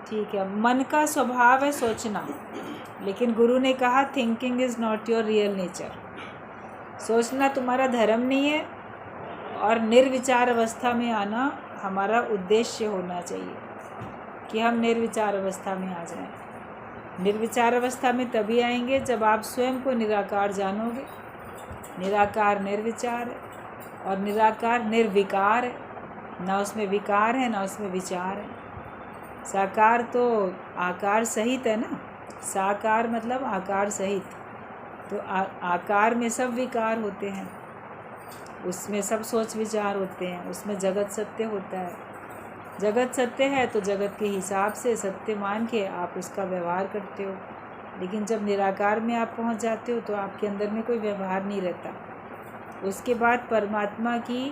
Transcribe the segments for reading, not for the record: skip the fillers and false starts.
ठीक है, मन का स्वभाव है सोचना, लेकिन गुरु ने कहा thinking is not your real nature. सोचना तुम्हारा धर्म नहीं है, और निर्विचार अवस्था में आना हमारा उद्देश्य होना चाहिए कि हम निर्विचार अवस्था में आ जाएं। निर्विचार अवस्था में तभी आएंगे जब आप स्वयं को निराकार जानोगे। निराकार निर्विचार है और निराकार निर्विकार है, ना उसमें विकार है ना उसमें विचार है। साकार तो आकार सहित है ना, साकार मतलब आकार सहित। तो आकार में सब विकार होते हैं, उसमें सब सोच विचार होते हैं, उसमें जगत सत्य होता है। जगत सत्य है तो जगत के हिसाब से सत्य मान के आप उसका व्यवहार करते हो। लेकिन जब निराकार में आप पहुंच जाते हो तो आपके अंदर में कोई व्यवहार नहीं रहता। उसके बाद परमात्मा की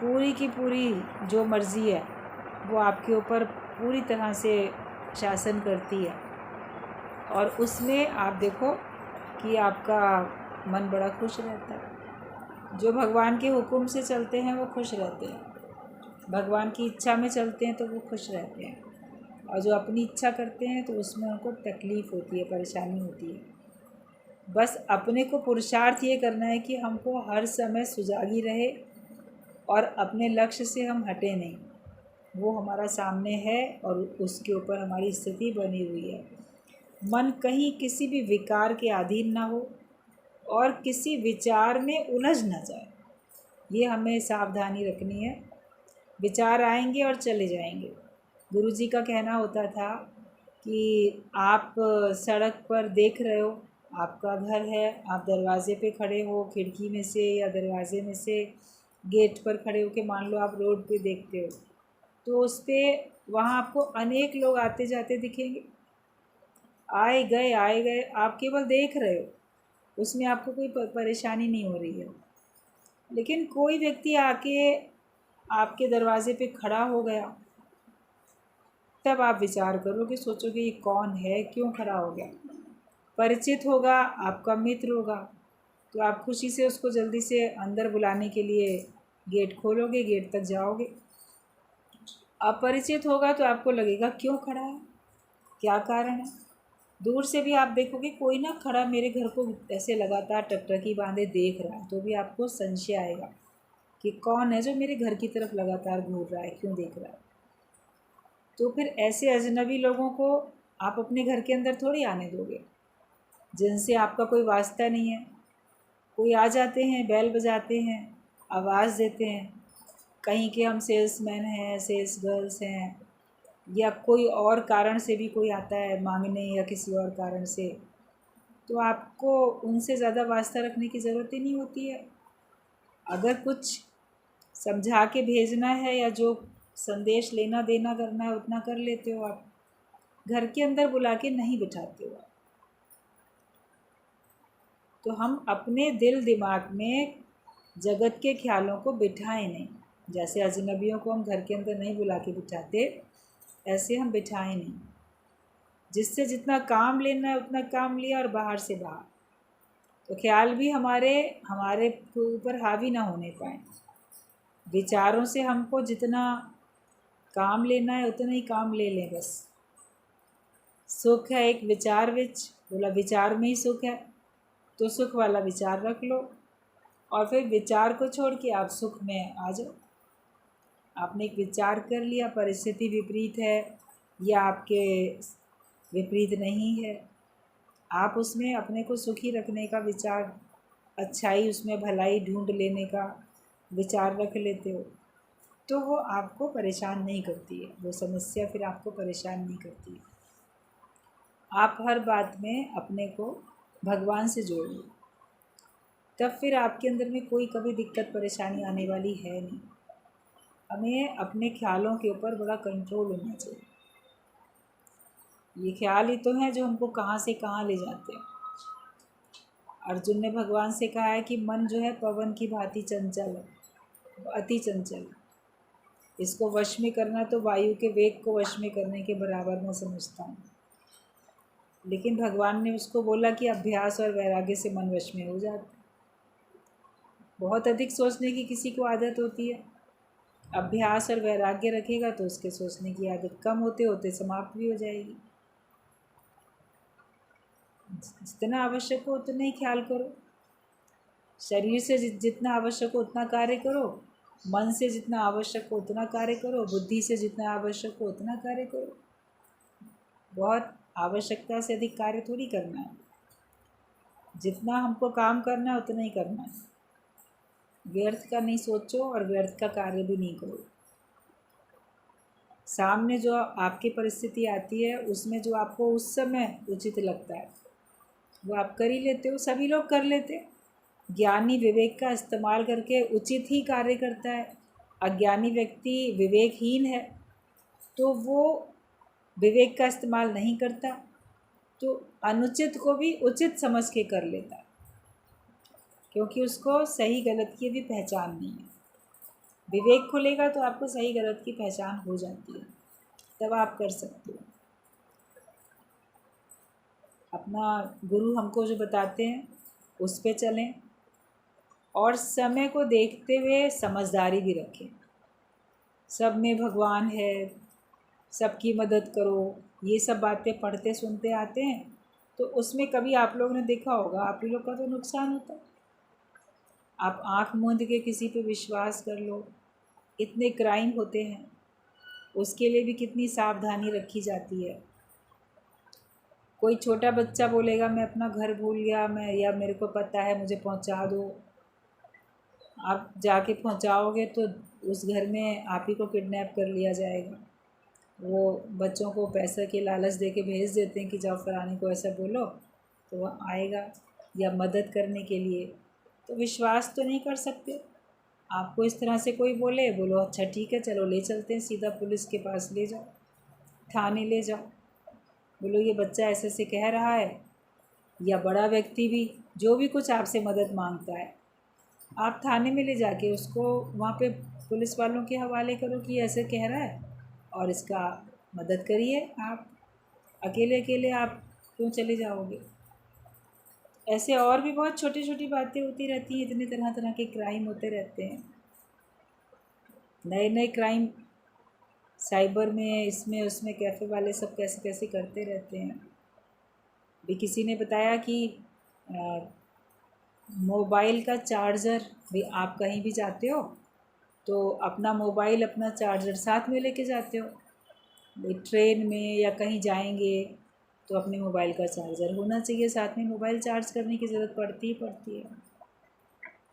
पूरी जो मर्ज़ी है वो आपके ऊपर पूरी तरह से शासन करती है, और उसमें आप देखो कि आपका मन बड़ा खुश रहता है। जो भगवान के हुक्म से चलते हैं वो खुश रहते हैं, भगवान की इच्छा में चलते हैं तो वो खुश रहते हैं, और जो अपनी इच्छा करते हैं तो उसमें उनको तकलीफ़ होती है, परेशानी होती है। बस अपने को पुरुषार्थ ये करना है कि हमको हर समय सुजागी रहे और अपने लक्ष्य से हम हटे नहीं। वो हमारा सामने है और उसके ऊपर हमारी स्थिति बनी हुई है। मन कहीं किसी भी विकार के अधीन ना हो और किसी विचार में उलझ ना जाए, ये हमें सावधानी रखनी है। विचार आएंगे और चले जाएंगे। गुरुजी का कहना होता था कि आप सड़क पर देख रहे हो, आपका घर है, आप दरवाज़े पे खड़े हो, खिड़की में से या दरवाज़े में से गेट पर खड़े हो के मान लो आप रोड पे देखते हो, तो उस पर वहाँ आपको अनेक लोग आते जाते दिखेंगे, आए गए, आप केवल देख रहे हो, उसमें आपको कोई परेशानी नहीं हो रही है। लेकिन कोई व्यक्ति आके आपके दरवाज़े पे खड़ा हो गया, तब आप विचार करोगे, सोचोगे ये कौन है, क्यों खड़ा हो गया। परिचित होगा, आपका मित्र होगा, तो आप खुशी से उसको जल्दी से अंदर बुलाने के लिए गेट खोलोगे, गेट तक जाओगे। अपरिचित होगा तो आपको लगेगा क्यों खड़ा है, क्या कारण है। दूर से भी आप देखोगे कोई ना खड़ा मेरे घर को ऐसे लगातार टकटकी बांधे देख रहा है, तो भी आपको संशय आएगा कि कौन है जो मेरे घर की तरफ लगातार घूर रहा है, क्यों देख रहा है। तो फिर ऐसे अजनबी लोगों को आप अपने घर के अंदर थोड़ी आने दोगे, जिनसे आपका कोई वास्ता नहीं है। कोई आ जाते हैं, बैल बजाते हैं, आवाज़ देते हैं, कहीं के हम सेल्समैन हैं, सेल्स गर्ल्स हैं, या कोई और कारण से भी कोई आता है मांगने या किसी और कारण से, तो आपको उनसे ज़्यादा वास्ता रखने की ज़रूरत ही नहीं होती है। अगर कुछ समझा के भेजना है या जो संदेश लेना देना करना है उतना कर लेते हो, आप घर के अंदर बुला के नहीं बिठाते हो। तो हम अपने दिल दिमाग में जगत के ख्यालों को बिठाएं नहीं। जैसे अजनबियों को हम घर के अंदर नहीं बुला के बिठाते, ऐसे हम बिठाएं नहीं। जिससे जितना काम लेना है उतना काम लिया और बाहर से बाहर, तो ख्याल भी हमारे ऊपर हावी ना होने पाए। विचारों से हमको जितना काम लेना है उतना ही काम ले लें बस। सुख है एक विचार विच, बोला विचार में ही सुख है, तो सुख वाला विचार रख लो और फिर विचार को छोड़ के आप सुख में आ जाओ। आपने एक विचार कर लिया, परिस्थिति विपरीत है या आपके विपरीत नहीं है, आप उसमें अपने को सुखी रखने का विचार, अच्छाई उसमें भलाई ढूंढ लेने का विचार रख लेते हो, तो वो आपको परेशान नहीं करती है, वो समस्या फिर आपको परेशान नहीं करती है। आप हर बात में अपने को भगवान से जोड़ लो, तब फिर आपके अंदर में कोई कभी दिक्कत परेशानी आने वाली है नहीं। हमें अपने ख्यालों के ऊपर बड़ा कंट्रोल होना चाहिए। ये ख्याल ही तो हैं जो हमको कहाँ से कहाँ ले जाते हैं। अर्जुन ने भगवान से कहा है कि मन जो है पवन की भांति चंचल है, अति चंचल। इसको वश में करना तो वायु के वेग को वश में करने के बराबर मैं समझता हूँ। लेकिन भगवान ने उसको बोला कि अभ्यास और वैराग्य से मन वश में हो जाता है। बहुत अधिक सोचने की किसी को आदत होती है, अभ्यास और वैराग्य रखेगा तो उसके सोचने की आदत कम होते होते समाप्त भी हो जाएगी। जितना आवश्यक हो उतना ही ख्याल करो, शरीर से जितना आवश्यक हो उतना कार्य करो, मन से जितना आवश्यक हो उतना कार्य करो, बुद्धि से जितना आवश्यक हो उतना कार्य करो। बहुत आवश्यकता से अधिक कार्य थोड़ी करना है, जितना हमको काम करना है उतना ही करना है। व्यर्थ का नहीं सोचो और व्यर्थ का कार्य भी नहीं करो। सामने जो आपकी परिस्थिति आती है उसमें जो आपको उस समय उचित लगता है वो आप कर ही लेते हो, सभी लोग कर लेते हैं। ज्ञानी विवेक का इस्तेमाल करके उचित ही कार्य करता है। अज्ञानी व्यक्ति विवेकहीन है तो वो विवेक का इस्तेमाल नहीं करता, तो अनुचित को भी उचित समझ के कर लेता है, क्योंकि उसको सही गलत की भी पहचान नहीं है। विवेक खुलेगा तो आपको सही गलत की पहचान हो जाती है, तब आप कर सकते हो। अपना गुरु हमको जो बताते हैं उस पे चलें और समय को देखते हुए समझदारी भी रखें। सब में भगवान है, सबकी मदद करो, ये सब बातें पढ़ते सुनते आते हैं, तो उसमें कभी आप लोगों ने देखा होगा आप लोग का तो नुकसान होता है। आप आँख मूंद के किसी पे विश्वास कर लो, इतने क्राइम होते हैं, उसके लिए भी कितनी सावधानी रखी जाती है। कोई छोटा बच्चा बोलेगा मैं अपना घर भूल गया, मैं या मेरे को पता है मुझे पहुंचा दो, आप जाके पहुंचाओगे तो उस घर में आप ही को किडनैप कर लिया जाएगा। वो बच्चों को पैसे के लालच दे के भेज देते हैं कि जाओ फलाने को ऐसा बोलो तो वो आएगा, या मदद करने के लिए। तो विश्वास तो नहीं कर सकते। आपको इस तरह से कोई बोले, बोलो अच्छा ठीक है चलो ले चलते हैं, सीधा पुलिस के पास ले जाओ, थाने ले जाओ, बोलो ये बच्चा ऐसे से कह रहा है। या बड़ा व्यक्ति भी जो भी कुछ आपसे मदद मांगता है, आप थाने में ले जाके उसको वहाँ पे पुलिस वालों के हवाले करो कि ऐसे कह रहा है और इसका मदद करिए। आप अकेले अकेले आप क्यों चले जाओगे? ऐसे और भी बहुत छोटी छोटी बातें होती रहती हैं, इतने तरह तरह के क्राइम होते रहते हैं, नए नए क्राइम साइबर में, इसमें उसमें, कैफ़े वाले सब कैसे कैसे करते रहते हैं। भी किसी ने बताया कि मोबाइल का चार्जर भी, आप कहीं भी जाते हो तो अपना मोबाइल अपना चार्जर साथ में लेके जाते हो, ट्रेन में या कहीं जाएंगे तो अपने मोबाइल का चार्जर होना चाहिए साथ में, मोबाइल चार्ज करने की ज़रूरत पड़ती ही पड़ती है।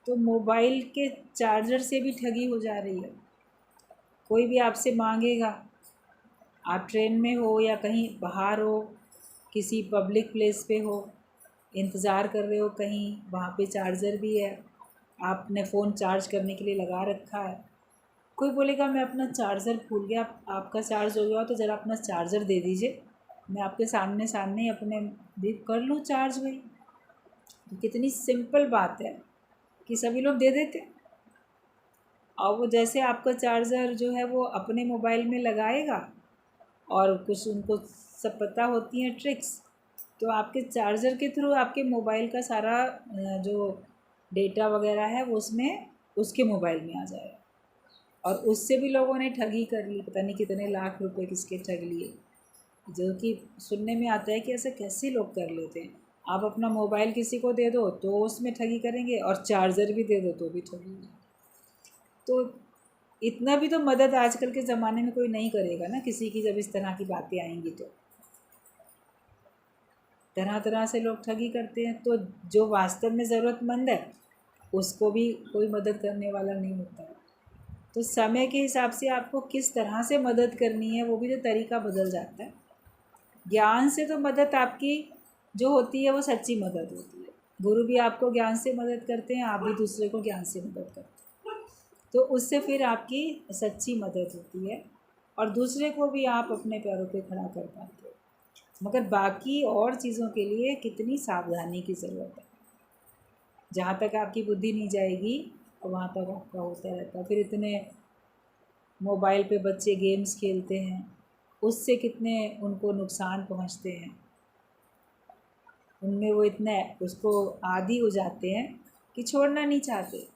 तो मोबाइल के चार्जर से भी ठगी हो जा रही है। कोई भी आपसे मांगेगा, आप ट्रेन में हो या कहीं बाहर हो, किसी पब्लिक प्लेस पे हो, इंतज़ार कर रहे हो कहीं, वहाँ पे चार्जर भी है, आपने फ़ोन चार्ज करने के लिए लगा रखा है, कोई बोलेगा मैं अपना चार्जर भूल गया, आपका चार्ज हो गया तो ज़रा अपना चार्जर दे दीजिए, मैं आपके सामने सामने अपने भी कर लूँ चार्ज भाई। तो कितनी सिंपल बात है कि सभी लोग दे देते। और वो जैसे आपका चार्जर जो है वो अपने मोबाइल में लगाएगा और कुछ उनको सब पता होती हैं ट्रिक्स, तो आपके चार्जर के थ्रू आपके मोबाइल का सारा जो डेटा वगैरह है वो उसमें उसके मोबाइल में आ जाएगा। और उससे भी लोगों ने ठगी कर ली, पता नहीं कितने लाख रुपए किसके ठग लिए, जो कि सुनने में आता है कि ऐसे कैसे लोग कर लेते हैं। आप अपना मोबाइल किसी को दे दो तो उसमें ठगी करेंगे और चार्जर भी दे दो तो भी ठगी। तो इतना भी तो मदद आजकल के ज़माने में कोई नहीं करेगा ना किसी की, जब इस तरह की बातें आएंगी तो तरह तरह से लोग ठगी करते हैं। तो जो वास्तव में ज़रूरतमंद है उसको भी कोई मदद करने वाला नहीं होता है। तो समय के हिसाब से आपको किस तरह से मदद करनी है वो भी तो तरीका बदल जाता है। ज्ञान से तो मदद आपकी जो होती है वो सच्ची मदद होती है। गुरु भी आपको ज्ञान से मदद करते हैं, आप भी दूसरे को ज्ञान से मदद करते हैं, तो उससे फिर आपकी सच्ची मदद होती है और दूसरे को भी आप अपने पैरों पे खड़ा कर पाते हो। मगर बाकी और चीज़ों के लिए कितनी सावधानी की ज़रूरत है। जहाँ तक आपकी बुद्धि नहीं जाएगी वहाँ तक आपका होता रहता है। फिर इतने मोबाइल पे बच्चे गेम्स खेलते हैं, उससे कितने उनको नुकसान पहुँचते हैं। उनमें वो इतने उसको आदी हो जाते हैं कि छोड़ना नहीं चाहते।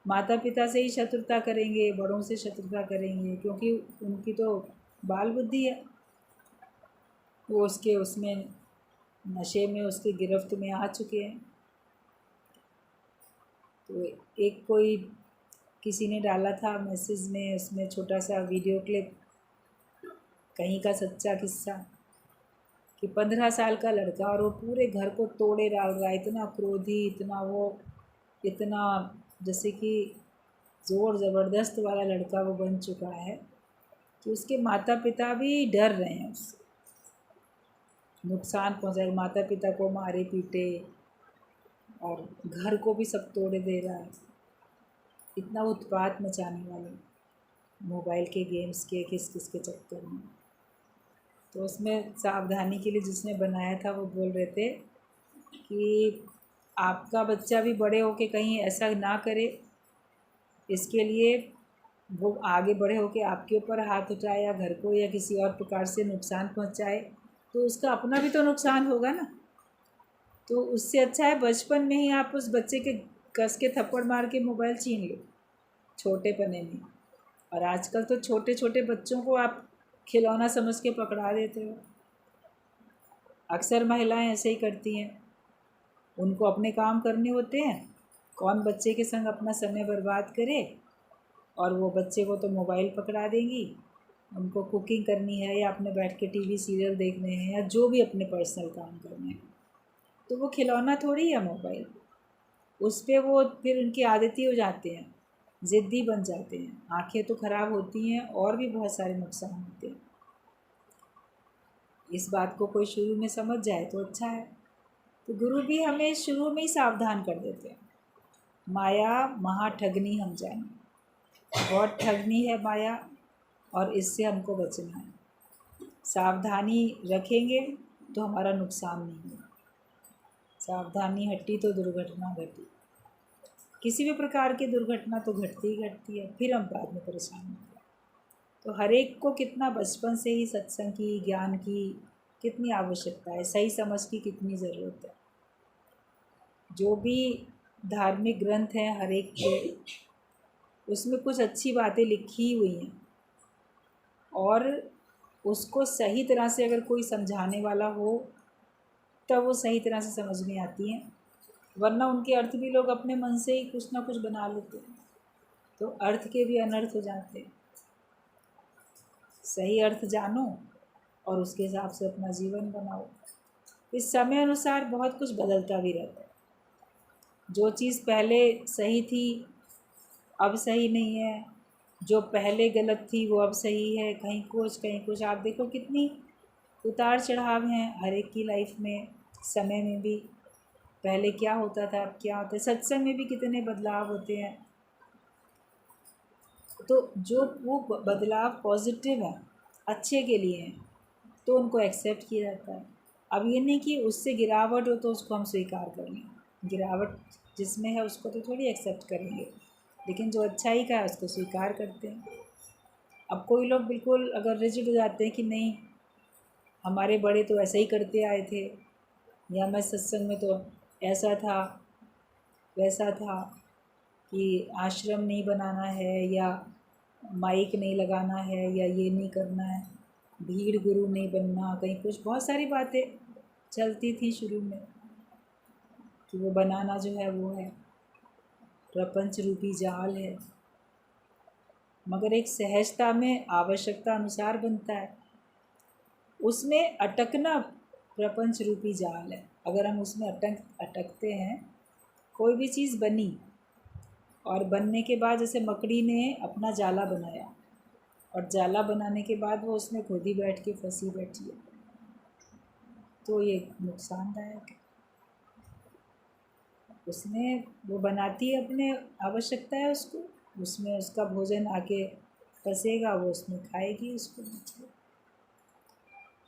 माता पिता से ही शत्रुता करेंगे, बड़ों से शत्रुता करेंगे, क्योंकि उनकी तो बाल बुद्धि है, वो उसके उसमें नशे में उसकी गिरफ्त में आ चुके हैं। तो एक कोई किसी ने डाला था मैसेज में, उसमें छोटा सा वीडियो क्लिप, कहीं का सच्चा किस्सा, कि 15 साल का लड़का और वो पूरे घर को तोड़े डाल रहा है, इतना क्रोधी, इतना वो, इतना जैसे कि ज़ोर ज़बरदस्त वाला लड़का वो बन चुका है कि उसके माता पिता भी डर रहे हैं उससे, नुकसान पहुंचाए, माता पिता को मारे पीटे और घर को भी सब तोड़े दे रहा है। इतना उत्पात मचाने वाले मोबाइल के गेम्स के किस किस के चक्कर में। तो उसमें सावधानी के लिए जिसने बनाया था वो बोल रहे थे कि आपका बच्चा भी बड़े होके कहीं ऐसा ना करे, इसके लिए वो आगे बड़े होके आपके ऊपर हाथ उठाए या घर को या किसी और प्रकार से नुकसान पहुंचाए, तो उसका अपना भी तो नुकसान होगा ना। तो उससे अच्छा है बचपन में ही आप उस बच्चे के कस के थप्पड़ मार के मोबाइल छीन लो छोटे पने में। और आजकल तो छोटे छोटे बच्चों को आप खिलौना समझ के पकड़ा देते हो। अक्सर महिलाएं ऐसे ही करती हैं, उनको अपने काम करने होते हैं, कौन बच्चे के संग अपना समय बर्बाद करे, और वो बच्चे को तो मोबाइल पकड़ा देंगी। उनको कुकिंग करनी है या अपने बैठ के टीवी सीरियल देखने हैं या जो भी अपने पर्सनल काम करने हैं, तो वो खिलौना थोड़ी है मोबाइल, उस पर वो फिर उनकी आदती हो जाते हैं, ज़िद्दी बन जाते हैं, आंखें तो ख़राब होती हैं और भी बहुत सारे नुकसान होते हैं। इस बात को कोई शुरू में समझ जाए तो अच्छा है। तो गुरु भी हमें शुरू में ही सावधान कर देते हैं, माया महा ठगनी हम जाने, बहुत ठगनी है माया और इससे हमको बचना है। सावधानी रखेंगे तो हमारा नुकसान नहीं होगा, सावधानी हटी तो दुर्घटना घटी। किसी भी प्रकार की दुर्घटना तो घटती ही घटती है, फिर हम बाद में परेशान होते हैं। तो हर एक को कितना बचपन से ही सत्संग की, ज्ञान की कितनी आवश्यकता है, सही समझ की कितनी ज़रूरत है। जो भी धार्मिक ग्रंथ हैं हर एक के, उसमें कुछ अच्छी बातें लिखी हुई हैं और उसको सही तरह से अगर कोई समझाने वाला हो तब वो सही तरह से समझ में आती हैं, वरना उनके अर्थ भी लोग अपने मन से ही कुछ ना कुछ बना लेते हैं, तो अर्थ के भी अनर्थ हो जाते हैं। सही अर्थ जानो और उसके हिसाब से अपना जीवन बनाओ। इस समय अनुसार बहुत कुछ बदलता भी रहता है, जो चीज़ पहले सही थी अब सही नहीं है, जो पहले गलत थी वो अब सही है, कहीं कुछ। आप देखो कितनी उतार चढ़ाव हैं हर एक की लाइफ में, समय में भी पहले क्या होता था अब क्या होता है, सत्संग में भी कितने बदलाव होते हैं। तो जो वो बदलाव पॉजिटिव है, अच्छे के लिए हैं, तो उनको एक्सेप्ट किया जाता है। अब ये नहीं कि उससे गिरावट हो तो उसको हम स्वीकार कर लें, गिरावट जिसमें है उसको तो थोड़ी एक्सेप्ट करेंगे, लेकिन जो अच्छाई का है उसको स्वीकार करते हैं। अब कोई लोग बिल्कुल अगर रिजिड हो जाते हैं कि नहीं हमारे बड़े तो ऐसा ही करते आए थे, या मैं सत्संग में तो ऐसा था वैसा था कि आश्रम नहीं बनाना है या माइक नहीं लगाना है या ये नहीं करना है, भीड़ गुरु नहीं बनना, कहीं कुछ बहुत सारी बातें चलती थी शुरू में कि वो बनाना जो है वो है प्रपंच रूपी जाल है। मगर एक सहजता में आवश्यकता अनुसार बनता है, उसमें अटकना प्रपंच रूपी जाल है। अगर हम उसमें अटकते हैं, कोई भी चीज़ बनी और बनने के बाद जैसे मकड़ी ने अपना जाला बनाया और जाला बनाने के बाद वो उसमें खुद ही बैठ के फंसी बैठी है, तो ये नुकसानदायक है। उसने वो बनाती है अपने आवश्यकता है उसको, उसमें उसका भोजन आके फंसेगा, वो उसमें खाएगी उसको।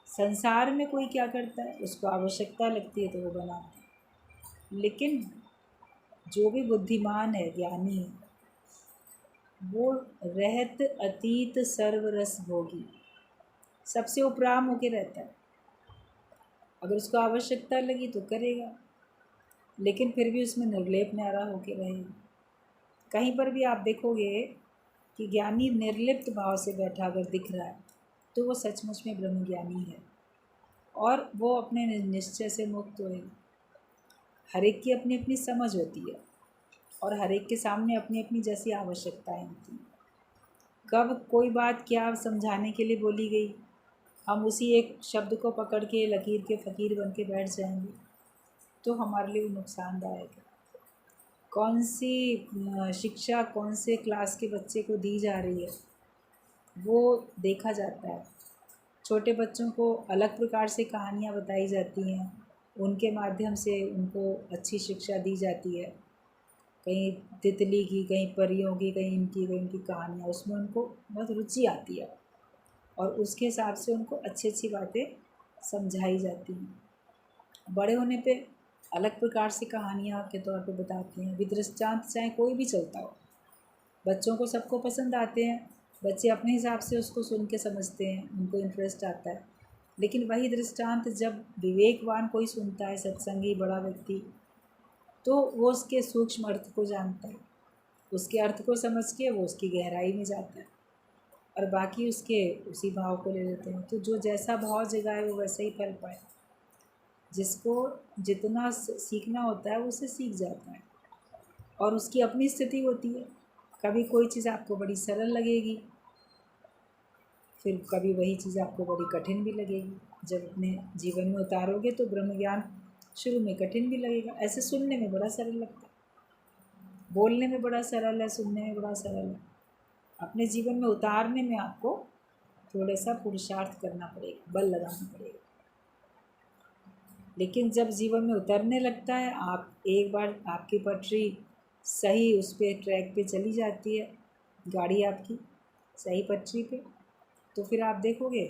संसार में कोई क्या करता है, उसको आवश्यकता लगती है तो वो बनाता है। लेकिन जो भी बुद्धिमान है, ज्ञानी है, वो रहत अतीत सर्वरस भोगी, सबसे उपराम होके रहता है। अगर उसको आवश्यकता लगी तो करेगा, लेकिन फिर भी उसमें निर्लेप न्यारा होके रहेगा। कहीं पर भी आप देखोगे कि ज्ञानी निर्लिप्त भाव से बैठा अगर दिख रहा है तो वो सचमुच में ब्रह्मज्ञानी है और वो अपने निश्चय से मुक्त होएगा। हर एक की अपनी अपनी समझ होती है और हर एक के सामने अपनी अपनी जैसी आवश्यकताएं होती हैं। कब कोई बात क्या समझाने के लिए बोली गई, हम उसी एक शब्द को पकड़ के लकीर के फ़कीर बन के बैठ जाएंगे तो हमारे लिए नुकसानदायक है। कौन सी शिक्षा कौन से क्लास के बच्चे को दी जा रही है वो देखा जाता है। छोटे बच्चों को अलग प्रकार से कहानियाँ बताई जाती हैं, उनके माध्यम से उनको अच्छी शिक्षा दी जाती है। कहीं तितली की, कहीं परियों की, कहीं इनकी कहानियाँ, उसमें उनको बहुत रुचि आती है और उसके हिसाब से उनको अच्छी अच्छी बातें समझाई जाती हैं। बड़े होने पे अलग प्रकार से कहानियाँ के तौर पे बताते हैं। विदृष्टांत चाहे कोई भी चलता हो, बच्चों को सबको पसंद आते हैं, बच्चे अपने हिसाब से उसको सुन के समझते हैं, उनको इंटरेस्ट आता है। लेकिन वही दृष्टांत जब विवेकवान कोई सुनता है, सत्संगी बड़ा व्यक्ति, तो वो उसके सूक्ष्म अर्थ को जानता है, उसके अर्थ को समझ के वो उसकी गहराई में जाता है और बाकी उसके उसी भाव को ले लेते हैं। तो जो जैसा भाव जगाए वो वैसा ही फल पाए। जिसको जितना सीखना होता है वो उससे सीख जाता है और उसकी अपनी स्थिति होती है। कभी कोई चीज़ आपको बड़ी सरल लगेगी, फिर कभी वही चीज़ आपको बड़ी कठिन भी लगेगी। जब अपने जीवन में उतारोगे तो ब्रह्म ज्ञान शुरू में कठिन भी लगेगा। ऐसे सुनने में बड़ा सरल लगता है, बोलने में बड़ा सरल है, सुनने में बड़ा सरल है। अपने जीवन में उतारने में आपको थोड़ा सा पुरुषार्थ करना पड़ेगा, बल लगाना पड़ेगा। लेकिन जब जीवन में उतरने लगता है, आप एक बार आपकी पटरी सही उस पर ट्रैक पे चली जाती है, गाड़ी आपकी सही पटरी पे, तो फिर आप देखोगे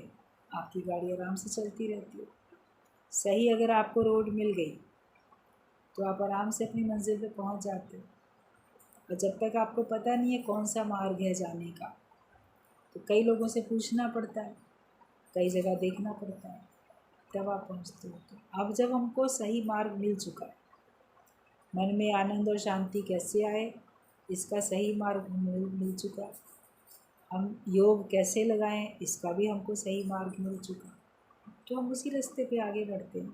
आपकी गाड़ी आराम से चलती रहती है। सही अगर आपको रोड मिल गई तो आप आराम से अपनी मंजिल पे पहुंच जाते हो। और जब तक आपको पता नहीं है कौन सा मार्ग है जाने का, तो कई लोगों से पूछना पड़ता है, कई जगह देखना पड़ता है, तब आप पहुंचते हो। तो अब जब हमको सही मार्ग मिल चुका है, मन में आनंद और शांति कैसे आए इसका सही मार्ग मिल चुका है, हम योग कैसे लगाएं इसका भी हमको सही मार्ग मिल चुका, तो हम उसी रास्ते पे आगे बढ़ते हैं।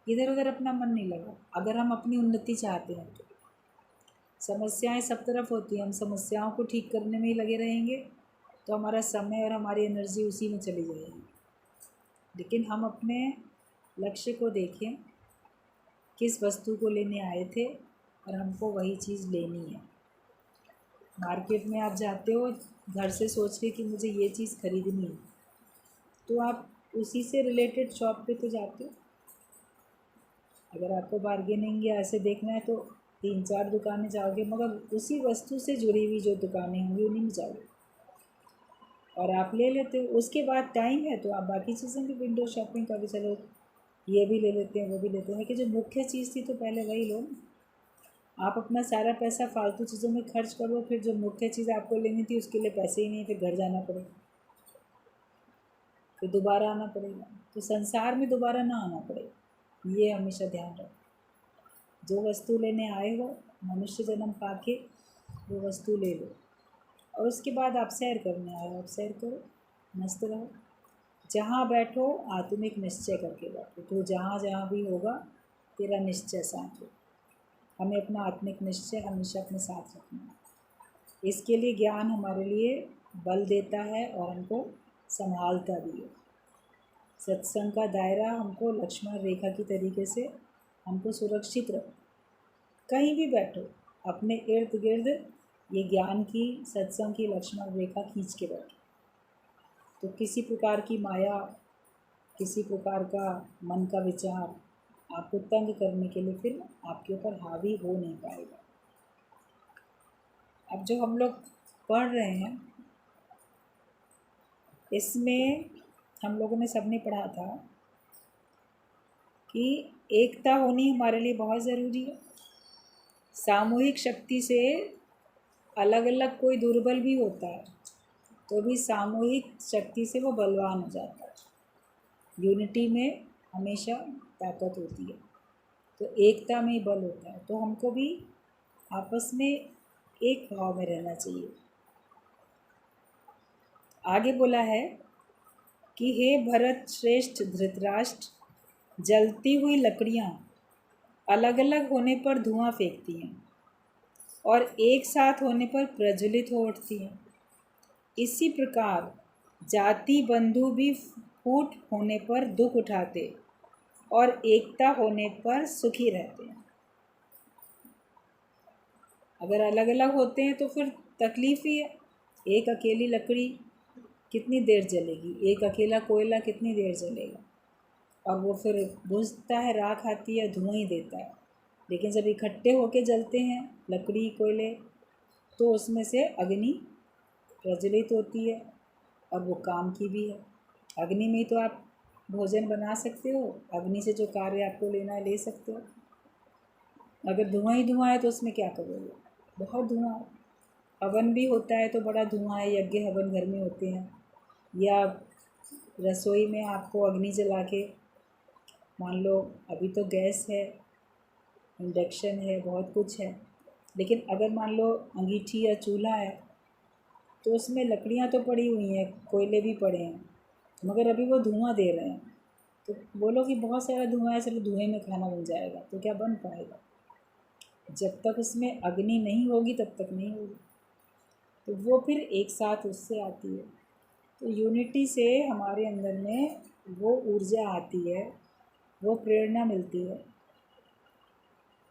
इधर उधर अपना मन नहीं लगा। अगर हम अपनी उन्नति चाहते हैं तो समस्याएं सब तरफ होती हैं, हम समस्याओं को ठीक करने में ही लगे रहेंगे तो हमारा समय और हमारी एनर्जी उसी में चली जाएगी। लेकिन हम अपने लक्ष्य को देखें, किस वस्तु को लेने आए थे और हमको वही चीज़ लेनी है। मार्केट में आप जाते हो घर से सोच के कि मुझे ये चीज़ खरीदनी है, तो आप उसी से रिलेटेड शॉप पे तो जाते हो। अगर आपको बार्गेनिंग या ऐसे देखना है तो 3-4 दुकानें जाओगे, मगर उसी वस्तु से जुड़ी हुई जो दुकानें होंगी उन्हीं में जाओगे और आप ले लेते हो। उसके बाद टाइम है तो आप बाकी चीज़ें भी विंडो शॉपिंग का भी, चलो ये भी ले लेते हैं वो भी लेते हैं, लेकिन जो मुख्य चीज़ थी तो पहले वही लो। आप अपना सारा पैसा फालतू चीज़ों में खर्च करो, फिर जो मुख्य चीज़ आपको लेनी थी उसके लिए पैसे ही नहीं, फिर घर जाना पड़ेगा, फिर दोबारा आना पड़ेगा। तो संसार में दोबारा ना आना पड़ेगा, ये हमेशा ध्यान रखो। जो वस्तु लेने आए हो मनुष्य जन्म पाके वो वस्तु ले लो और उसके बाद आप सैर करने आए हो, आप सैर करो, मस्त रहो। जहाँ बैठो आत्मिक निश्चय करके बैठो, तो जहाँ जहाँ भी होगा तेरा निश्चय साथ हो। हमें अपना आत्मिक निश्चय हमेशा अपने साथ रखना है। इसके लिए ज्ञान हमारे लिए बल देता है और हमको संभालता भी है। सत्संग का दायरा हमको लक्ष्मण रेखा की तरीके से हमको सुरक्षित रखो। कहीं भी बैठो अपने इर्द गिर्द ये ज्ञान की, सत्संग की लक्ष्मण रेखा खींच के बैठो, तो किसी प्रकार की माया, किसी प्रकार का मन का विचार आपको तंग करने के लिए फिर आपके ऊपर हावी हो नहीं पाएगा। अब जो हम लोग पढ़ रहे हैं इसमें हम लोगों ने सबने पढ़ा था कि एकता होनी हमारे लिए बहुत ज़रूरी है। सामूहिक शक्ति से अलग अलग कोई दुर्बल भी होता है तो भी सामूहिक शक्ति से वो बलवान हो जाता है। यूनिटी में हमेशा ताकत होती है, तो एकता में ही बल होता है। तो हमको भी आपस में एक भाव में रहना चाहिए। आगे बोला है कि हे भरत श्रेष्ठ धृतराष्ट्र, जलती हुई लकड़ियाँ अलग अलग होने पर धुआं फेंकती हैं और एक साथ होने पर प्रज्वलित हो उठती हैं। इसी प्रकार जाति बंधु भी फूट होने पर दुख उठाते और एकता होने पर सुखी रहते हैं। अगर अलग अलग होते हैं तो फिर तकलीफ ही है। एक अकेली लकड़ी कितनी देर जलेगी, एक अकेला कोयला कितनी देर जलेगा, और वो फिर बुझता है, राख आती है, धुआं ही देता है। लेकिन जब इकट्ठे होके जलते हैं लकड़ी कोयले, तो उसमें से अग्नि प्रज्वलित होती है और वो काम की भी है। अग्नि में तो आप भोजन बना सकते हो, अग्नि से जो कार्य आपको लेना है ले सकते हो। अगर धुआं ही धुआं है तो उसमें क्या करोगे, बहुत धुआं है। हवन भी होता है तो बड़ा धुआं है, यज्ञ हवन घर में होते हैं, या रसोई में आपको अग्नि जला के, मान लो अभी तो गैस है, इंडक्शन है, बहुत कुछ है, लेकिन अगर मान लो अंगीठी या चूल्हा है तो उसमें लकड़ियाँ तो पड़ी हुई हैं, कोयले भी पड़े हैं, मगर अभी वो धुआं दे रहे हैं। तो बोलो कि बहुत सारा धुआं है, चलो धुएं में खाना बन जाएगा, तो क्या बन पाएगा? जब तक उसमें अग्नि नहीं होगी तब तक नहीं होगी। तो वो फिर एक साथ उससे आती है। तो यूनिटी से हमारे अंदर में वो ऊर्जा आती है, वो प्रेरणा मिलती है।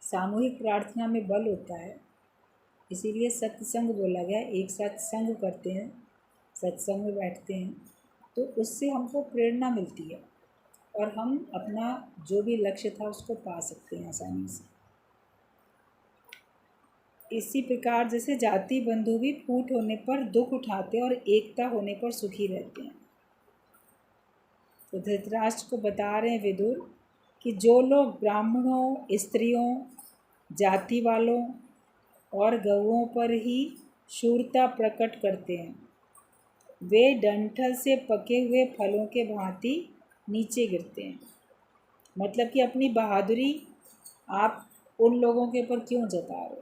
सामूहिक प्रार्थना में बल होता है, इसीलिए सत्संग बोला गया। एक साथ संग करते हैं, सत्संग में बैठते हैं, तो उससे हमको प्रेरणा मिलती है और हम अपना जो भी लक्ष्य था उसको पा सकते हैं आसानी से। इसी प्रकार जैसे जाति बंधु भी फूट होने पर दुख उठाते और एकता होने पर सुखी रहते हैं। तो धृतराष्ट्र को बता रहे हैं विदुर कि जो लोग ब्राह्मणों, स्त्रियों, जाति वालों और गौओं पर ही शूरता प्रकट करते हैं, वे डंठल से पके हुए फलों के भांति नीचे गिरते हैं। मतलब कि अपनी बहादुरी आप उन लोगों के ऊपर क्यों जता रहे हो,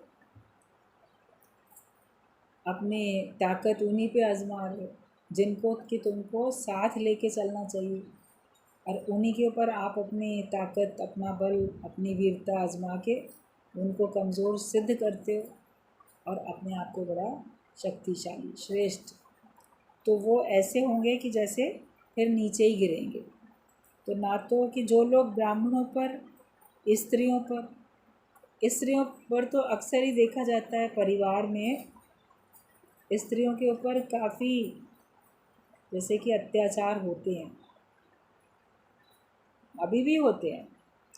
अपनी ताकत उन्हीं पे आजमा रहे हो जिनको कि तुमको साथ लेके चलना चाहिए, और उन्हीं के ऊपर आप अपनी ताकत, अपना बल, अपनी वीरता आजमा के उनको कमज़ोर सिद्ध करते हो और अपने आप को बड़ा शक्तिशाली, श्रेष्ठ। तो वो ऐसे होंगे कि जैसे फिर नीचे ही गिरेंगे। तो ना तो कि जो लोग ब्राह्मणों पर, स्त्रियों पर तो अक्सर ही देखा जाता है, परिवार में स्त्रियों के ऊपर काफ़ी जैसे कि अत्याचार होते हैं, अभी भी होते हैं।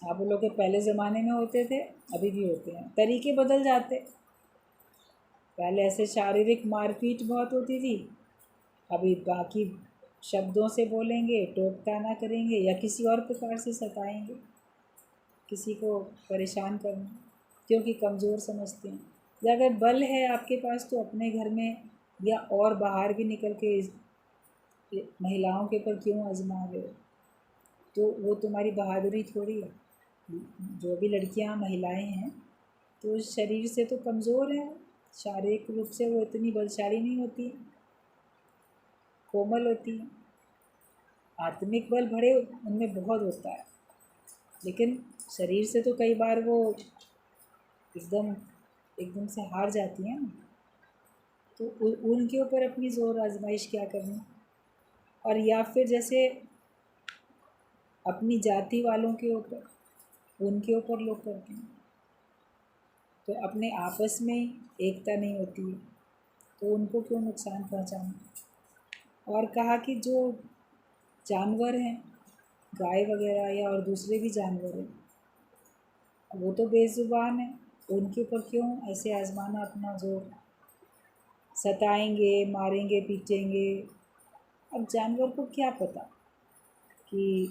आप लोग के पहले ज़माने में होते थे, अभी भी होते हैं, तरीके बदल जाते। पहले ऐसे शारीरिक मारपीट बहुत होती थी, अभी बाकी शब्दों से बोलेंगे, टोक ताना करेंगे या किसी और प्रकार से सताएंगे, किसी को परेशान करना, क्योंकि कमज़ोर समझते हैं। या अगर बल है आपके पास तो अपने घर में या और बाहर भी निकल के महिलाओं के ऊपर क्यों आजमा रहे हो, तो वो तुम्हारी बहादुरी थोड़ी है। जो भी लड़कियां, महिलाएं हैं, तो शरीर से तो कमज़ोर हैं, शारीरिक रूप से वो इतनी बलशाली नहीं होती, कोमल होती हैं। आत्मिक बल बड़े उनमें बहुत होता है, लेकिन शरीर से तो कई बार वो एकदम से हार जाती हैं ना। तो उनके ऊपर अपनी ज़ोर आजमाइश क्या करनी। और या फिर जैसे अपनी जाति वालों के ऊपर, उनके ऊपर लोग करते हैं, तो अपने आपस में एकता नहीं होती है, तो उनको क्यों नुकसान पहुंचाना। और कहा कि जो जानवर हैं, गाय वगैरह या और दूसरे भी जानवर हैं, वो तो बेज़ुबान है, उनके ऊपर क्यों ऐसे आजमाना अपना जोर, सताएंगे, मारेंगे, पीटेंगे। अब जानवर को क्या पता कि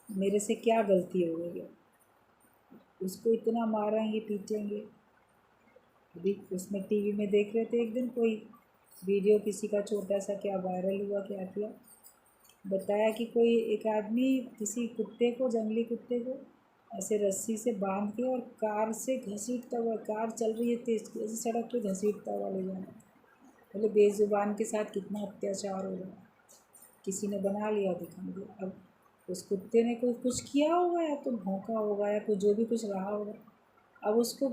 मेरे से क्या गलती हो गई है, उसको इतना मारेंगे, पीटेंगे। अभी उसमें टीवी में देख रहे थे एक दिन, कोई वीडियो किसी का छोटा सा क्या वायरल हुआ, क्या किया, बताया कि कोई एक आदमी किसी कुत्ते को, जंगली कुत्ते को ऐसे रस्सी से बांध के और कार से घसीटता हुआ, कार चल रही है तेज, ऐसे सड़क पे घसीटता हुआ ले जाना। बोले बेजुबान के साथ कितना अत्याचार हो रहा है, किसी ने बना लिया, दिखा दिया। अब उस कुत्ते ने कोई कुछ किया होगा, या तो भौंका होगा, या कोई जो भी कुछ रहा होगा, अब उसको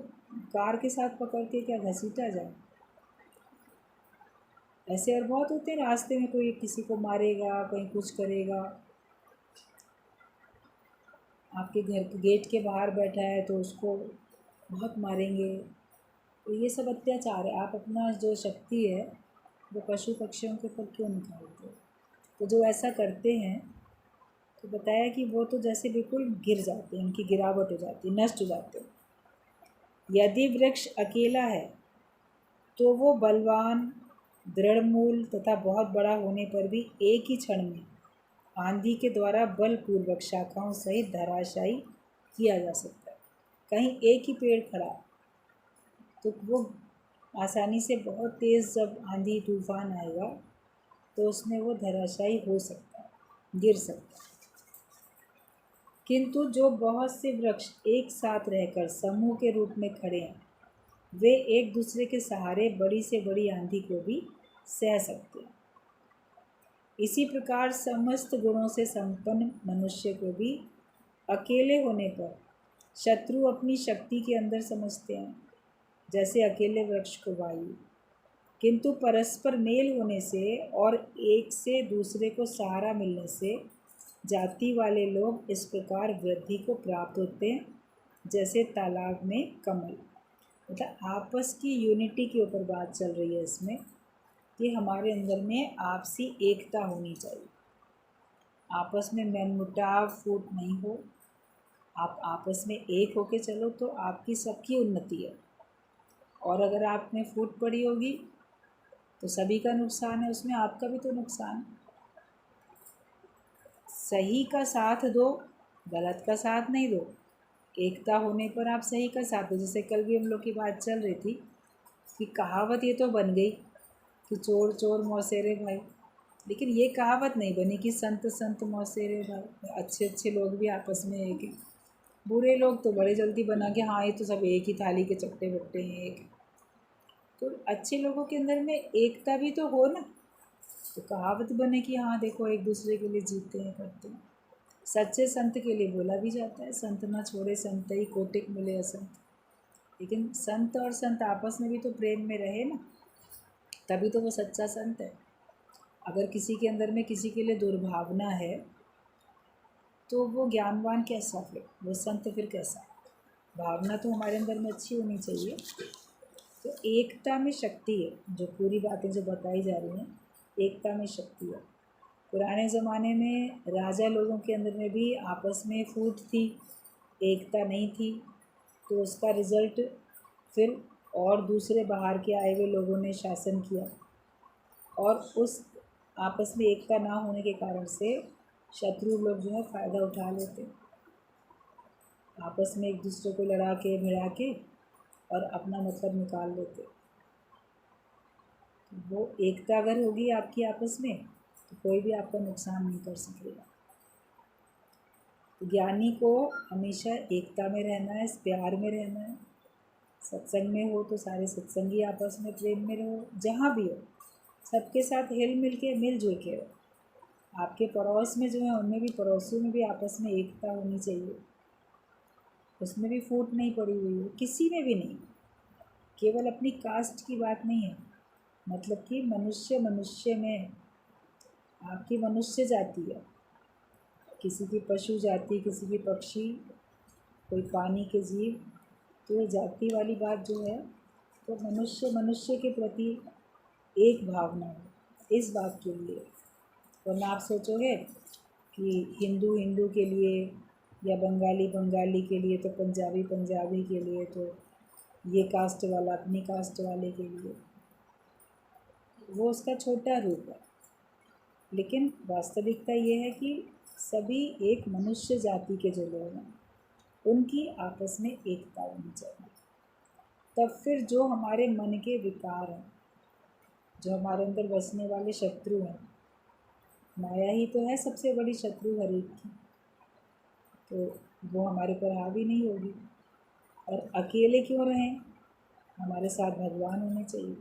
कार के साथ पकड़ के क्या घसीटा जाए। ऐसे और बहुत होते हैं, रास्ते में कोई किसी को मारेगा, कहीं कुछ करेगा, आपके घर के गेट के बाहर बैठा है तो उसको बहुत मारेंगे। तो ये सब अत्याचार है। आप अपना जो शक्ति है वो पशु पक्षियों के ऊपर क्यों निकालते हो? तो जो ऐसा करते हैं, तो बताया कि वो तो जैसे बिल्कुल गिर जाते हैं, उनकी गिरावट हो जाती है, नष्ट हो जाते हैं। यदि वृक्ष अकेला है तो वो बलवान, दृढ़ मूल तथा बहुत बड़ा होने पर भी एक ही क्षण में आंधी के द्वारा बलपूर्वक शाखाओं सहित धराशायी किया जा सकता है। कहीं एक ही पेड़ खड़ा तो वो आसानी से, बहुत तेज़ जब आंधी तूफान आएगा तो उसमें वो धराशायी हो सकता है, गिर सकता है। किंतु जो बहुत से वृक्ष एक साथ रहकर समूह के रूप में खड़े हैं, वे एक दूसरे के सहारे बड़ी से बड़ी आंधी को भी सह सकते हैं। इसी प्रकार समस्त गुणों से संपन्न मनुष्य को भी अकेले होने पर शत्रु अपनी शक्ति के अंदर समझते हैं, जैसे अकेले वृक्ष को वायु। किंतु परस्पर मेल होने से और एक से दूसरे को सहारा मिलने से जाति वाले लोग इस प्रकार वृद्धि को प्राप्त होते हैं, जैसे तालाब में कमल। मतलब आपस की यूनिटी के ऊपर बात चल रही है इसमें, कि हमारे अंदर में आपसी एकता होनी चाहिए, आपस में मनमुटाव फूट नहीं हो। आप आपस में एक होके चलो तो आपकी सबकी उन्नति है। और अगर आप में फूट पड़ी होगी तो सभी का नुकसान है, उसमें आपका भी तो नुकसान। सही का साथ दो, गलत का साथ नहीं दो। एकता होने पर आप सही का साथ दो। जैसे कल भी हम लोग की बात चल रही थी कि कहावत ये तो बन गई कि चोर चोर मौसेरे भाई, लेकिन ये कहावत नहीं बनी कि संत संत मौसेरे भाई। अच्छे अच्छे लोग भी आपस में एक हैं, बुरे लोग तो बड़े जल्दी बना के हाँ ये तो सब एक ही थाली के चट्टे बट्टे हैं, एक। तो अच्छे लोगों के अंदर में एकता भी तो हो ना, तो कहावत बने कि हाँ देखो एक दूसरे के लिए जीते हैं, करते हैं। सच्चे संत के लिए बोला भी जाता है, संत ना छोड़े संत ही कोटिक मिले असंत। लेकिन संत और संत आपस में भी तो प्रेम में रहे ना, तभी तो वो सच्चा संत है। अगर किसी के अंदर में किसी के लिए दुर्भावना है तो वो ज्ञानवान कैसा, फिर वो संत फिर कैसा? भावना तो हमारे अंदर में अच्छी होनी चाहिए। तो एकता में शक्ति है, जो पूरी बातें जो बताई जा रही हैं, एकता में शक्ति है। पुराने ज़माने में राजा लोगों के अंदर में भी आपस में फूट थी, एकता नहीं थी, तो उसका रिज़ल्ट फिर और दूसरे बाहर के आए हुए लोगों ने शासन किया, और उस आपस में एकता ना होने के कारण से शत्रु लोग जो है फ़ायदा उठा लेते, आपस में एक दूसरे को लड़ा के भिड़ा के और अपना मतलब निकाल लेते। वो एकता अगर होगी आपकी आपस में तो कोई भी आपका नुकसान नहीं कर सकेगा। तो ज्ञानी को हमेशा एकता में रहना है, प्यार में रहना है। सत्संग में हो तो सारे सत्संगी आपस में प्रेम में रहो, जहाँ भी हो सबके साथ हिल मिल के मिलजुल के रहो। आपके पड़ोस में जो है उनमें भी, पड़ोसियों में भी आपस में एकता होनी चाहिए, उसमें भी फूट नहीं पड़ी हुई है, किसी में भी नहीं। केवल अपनी कास्ट की बात नहीं है, मतलब कि मनुष्य मनुष्य में आपकी मनुष्य जाति है, किसी की पशु जाति, किसी की पक्षी, कोई पानी के जीव। तो ये जाति वाली बात जो है, तो मनुष्य मनुष्य के प्रति एक भावना है, इस बात के लिए। वरना आप सोचोगे कि हिंदू हिंदू के लिए, या बंगाली बंगाली के लिए, तो पंजाबी पंजाबी के लिए, तो ये कास्ट वाला अपनी कास्ट वाले के लिए, वो उसका छोटा रूप है। लेकिन वास्तविकता ये है कि सभी एक मनुष्य जाति के जो लोग हैं उनकी आपस में एकता होनी चाहिए। तब फिर जो हमारे मन के विकार हैं, जो हमारे अंदर बसने वाले शत्रु हैं, माया ही तो है सबसे बड़ी शत्रु हर एक की, तो वो हमारे ऊपर हावी नहीं होगी। और अकेले क्यों रहें, हमारे साथ भगवान होने चाहिए।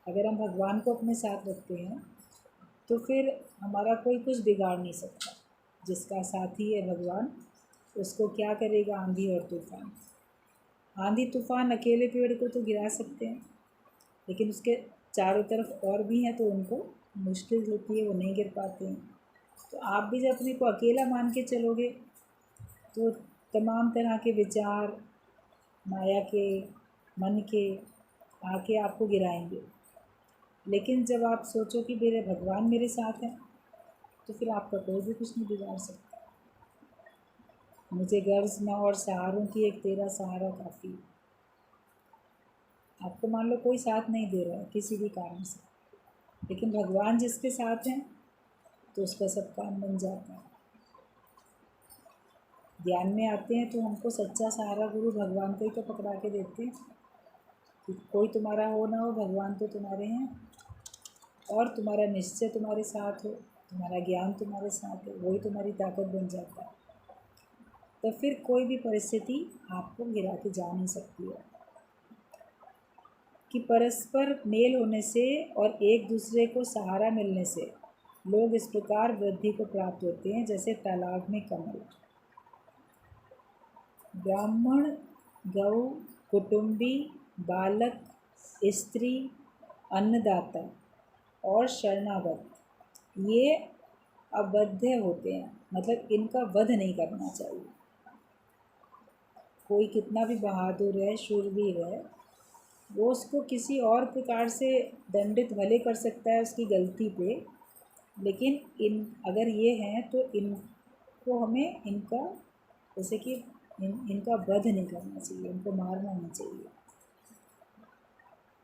अगर हम भगवान को अपने साथ रखते हैं तो फिर हमारा कोई कुछ बिगाड़ नहीं सकता। जिसका साथी है भगवान, उसको क्या करेगा आंधी और तूफान। आंधी तूफान अकेले पेड़ को तो गिरा सकते हैं, लेकिन उसके चारों तरफ और भी हैं तो उनको मुश्किल होती है, वो नहीं गिर पाते हैं। तो आप भी जब अपने को अकेला मान के चलोगे तो तमाम तरह के विचार माया के, मन के आके आपको गिराएंगे। लेकिन जब आप सोचो कि मेरे भगवान मेरे साथ हैं, तो फिर आपका कोई भी कुछ नहीं बिगाड़ सकता। मुझे गर्ज न और सहारों की, एक तेरा सहारा काफ़ी। आपको मान लो कोई साथ नहीं दे रहा है किसी भी कारण से, लेकिन भगवान जिसके साथ हैं तो उसका सब काम बन जाता है। ध्यान में आते हैं तो हमको सच्चा सहारा गुरु भगवान को ही तो पकड़ा के देते हैं कि कोई तुम्हारा हो ना हो, भगवान तो तुम्हारे हैं। और तुम्हारा निश्चय तुम्हारे साथ हो, तुम्हारा ज्ञान तुम्हारे साथ हो, वही तुम्हारी ताकत बन जाता है। तो फिर कोई भी परिस्थिति आपको गिरा के जा नहीं सकती है। कि परस्पर मेल होने से और एक दूसरे को सहारा मिलने से लोग इस प्रकार वृद्धि को प्राप्त होते हैं, जैसे तालाब में कमल। ब्राह्मण, गौ, कुटुंबी, बालक, स्त्री, अन्नदाता और शरणागत, ये अवध्य होते हैं, मतलब इनका वध नहीं करना चाहिए। कोई कितना भी बहादुर है, शूरवीर है, वो उसको किसी और प्रकार से दंडित भले कर सकता है उसकी गलती पे, लेकिन इन अगर ये हैं तो इनको हमें इनका जैसे कि इनका वध नहीं करना चाहिए, इनको मारना नहीं चाहिए।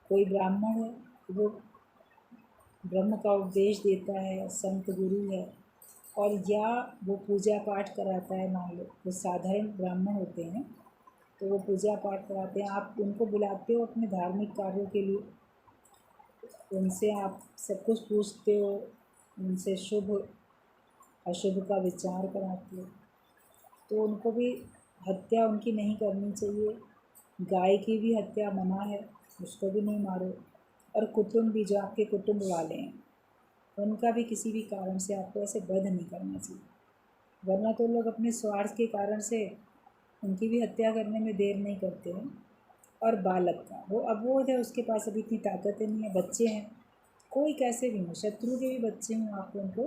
कोई ब्राह्मण है, वो ब्रह्म का उपदेश देता है, संत गुरु है, और या वो पूजा पाठ कराता है। मान लो वो साधारण ब्राह्मण होते हैं तो वो पूजा पाठ कराते हैं, आप उनको बुलाते हो अपने धार्मिक कार्यों के लिए, उनसे आप सब कुछ पूछते हो, उनसे शुभ अशुभ का विचार कराते हो, तो उनको भी हत्या उनकी नहीं करनी चाहिए। गाय की भी हत्या मना है, उसको भी नहीं मारो। और कुटुंब भी, जो आपके कुटुंब वाले हैं, उनका भी किसी भी कारण से आपको ऐसे वध नहीं करना चाहिए, वरना तो लोग अपने स्वार्थ के कारण से उनकी भी हत्या करने में देर नहीं करते हैं। और बालक का, वो अबोध है, उसके पास अभी इतनी ताकत नहीं है, बच्चे हैं, कोई कैसे भी हो, शत्रु के भी बच्चे हों, आपको उनको,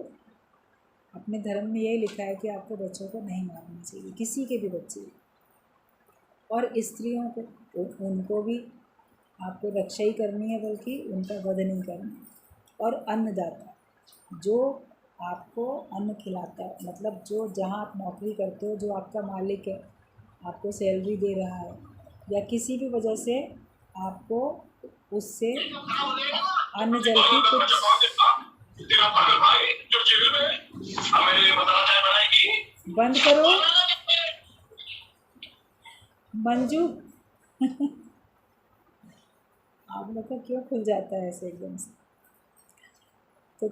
अपने धर्म में यही लिखा है कि आपको बच्चों को नहीं मारना चाहिए, किसी के भी बच्चे। और स्त्रियों को, उनको भी आपको रक्षा ही करनी है, बल्कि उनका वध नहीं करना। और अन्नदाता, जो आपको अन्न खिलाता है, मतलब जो जहाँ आप नौकरी करते हो, जो आपका मालिक है, आपको सैलरी दे रहा है, या किसी भी वजह से आपको उससे अन्न जल की कुछ बंद करो मंजू। आप लोग का क्यों खुल जाता है ऐसे एकदम से। तो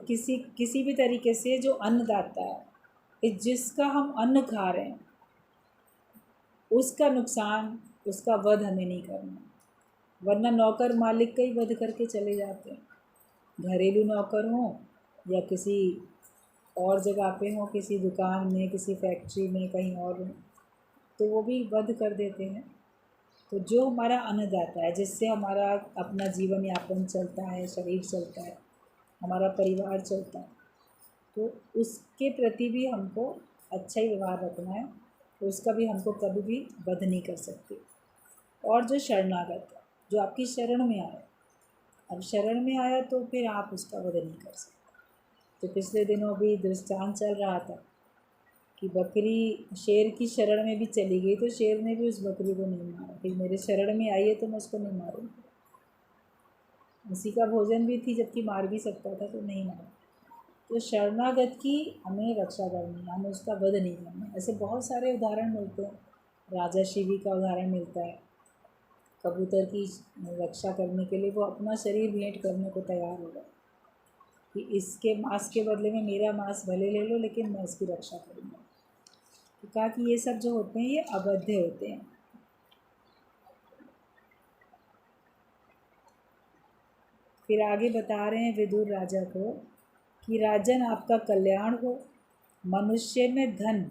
किसी भी तरीके से जो अन्नदाता है, जिसका हम अन्न खा रहे हैं, उसका नुकसान, उसका वध हमें नहीं करना। वरना नौकर मालिक का ही वध करके चले जाते हैं। घरेलू नौकर हों या किसी और जगह पे हों, किसी दुकान में, किसी फैक्ट्री में, कहीं और हों, तो वो भी वध कर देते हैं। तो जो हमारा अन्नदाता है, जिससे हमारा अपना जीवन यापन चलता है, शरीर चलता है, हमारा परिवार चलता है, तो उसके प्रति भी हमको अच्छा ही व्यवहार रखना है, तो उसका भी हमको कभी भी वध नहीं कर सकते। और जो शरणागत है, जो आपकी शरण में आया, अब शरण में आया तो फिर आप उसका वध नहीं कर सकते। तो पिछले दिनों भी दृष्टांत चल रहा था कि बकरी शेर की शरण में भी चली गई, तो शेर ने भी उस बकरी को नहीं मारा कि मेरे शरण में आई है तो मैं उसको नहीं मारूँगा। उसी का भोजन भी थी, जबकि मार भी सकता था, तो नहीं मारा। तो शरणागत की हमें रक्षा करनी है, हमें उसका वध नहीं करना। ऐसे बहुत सारे उदाहरण मिलते हैं। राजा शिवी का उदाहरण मिलता है, कबूतर की रक्षा करने के लिए वो अपना शरीर भेंट करने को तैयार होगा कि इसके मांस के बदले में मेरा मांस भले ले लो, लेकिन मैं इसकी रक्षा करूँगा। तो कहा कि ये सब जो होते हैं ये अवध्य होते हैं। फिर आगे बता रहे हैं विदुर राजा को कि राजन आपका कल्याण हो, मनुष्य में धन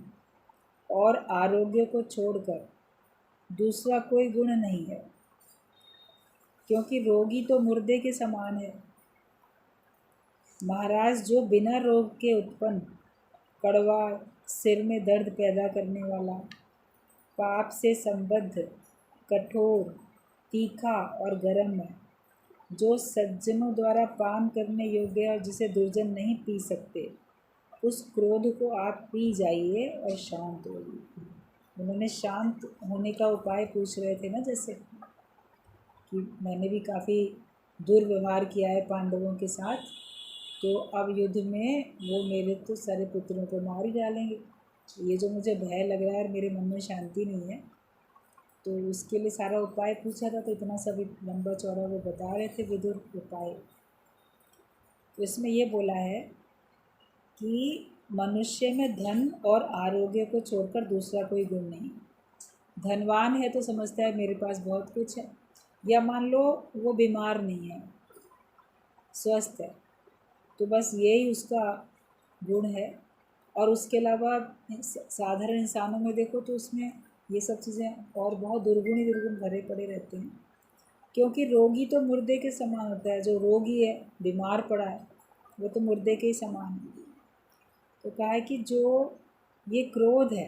और आरोग्य को छोड़कर दूसरा कोई गुण नहीं है, क्योंकि रोगी तो मुर्दे के समान है। महाराज, जो बिना रोग के उत्पन्न, कड़वा, सिर में दर्द पैदा करने वाला, पाप से संबद्ध, कठोर, तीखा और गर्म है, जो सज्जनों द्वारा पान करने योग्य है और जिसे दुर्जन नहीं पी सकते, उस क्रोध को आप पी जाइए और शांत होइए। उन्होंने शांत होने का उपाय पूछ रहे थे ना, जैसे कि मैंने भी काफ़ी दुर्व्यवहार किया है पांडवों के साथ, तो अब युद्ध में वो मेरे तो सारे पुत्रों को मार ही डालेंगे। ये जो मुझे भय लग रहा है और मेरे मन में शांति नहीं है, तो उसके लिए सारा उपाय पूछा था। तो इतना सब लंबा चौड़ा वो बता रहे थे विदुर उपाय। तो इसमें ये बोला है कि मनुष्य में धन और आरोग्य को छोड़कर दूसरा कोई गुण नहीं। धनवान है तो समझता है मेरे पास बहुत कुछ है, या मान लो वो बीमार नहीं है, स्वस्थ है, तो बस यही उसका गुण है। और उसके अलावा साधारण इंसानों में देखो तो उसमें ये सब चीज़ें और बहुत दुर्गुण ही दुर्गुण भरे पड़े रहते हैं, क्योंकि रोगी तो मुर्दे के समान होता है। जो रोगी है, बीमार पड़ा है, वो तो मुर्दे के ही समान है। तो कहा है कि जो ये क्रोध है,